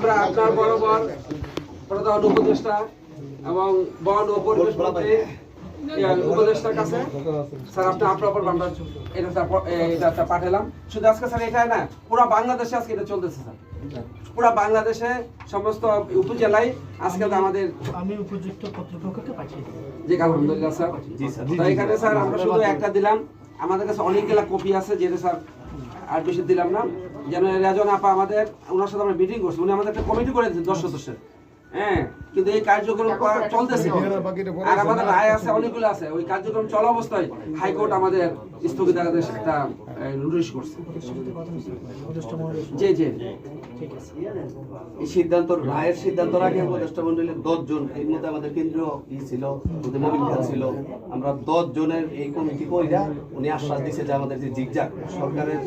আমরা আপনার বরাবর প্রধান উপদেষ্টা এবং বন ও পরিবেশ মন্ত্রী উপদেষ্টার কাছে স্যার আপনি আপনার আমরা এটা পাঠালাম। শুধু আজকে স্যার এটাই না, পুরো বাংলাদেশে আজকে এটা চলতেছে স্যার। পুরো বাংলাদেশে সমস্ত উপজেলায় আজকে আমাদের আমি উপযুক্ত কর্তৃপক্ষকে পাঠিয়ে দেব। জি আলহামদুলিল্লাহ স্যার। জি স্যার। তো এখানে স্যার আমরা শুধু একটা দিলাম, আমাদের কাছে অনেকগুলা কপি আছে যেটা স্যার আর বেশি দিলাম না। যেন রেজন আপা আমাদের ওনার সাথে আমরা মিটিং করছি, উনি আমাদের একটা কমিটি করে দিয়েছেন 10 সদস্যের। হ্যাঁ, কিন্তু এই কার্যক্রম চলতেছে আর আমাদের রায় আছে অনেকগুলো আছে, ওই কার্যক্রম চলা অবস্থায় হাইকোর্ট আমাদের স্থগিতাদেশ একটা নোটিশ করছে। জি জি এই সিদ্ধান্ত রায়ের সিদ্ধান্ত রাখে উপদেষ্টা মন্ডলীর 10 জন, এর মধ্যে আমাদের কেন্দ্রীয় ছিল মবিন খান ছিল, আমরা 10 জনের এই কমিটি কইরা উনি আশ্বাস দিয়েছে যে আমাদের যে জিগজাগ সরকারের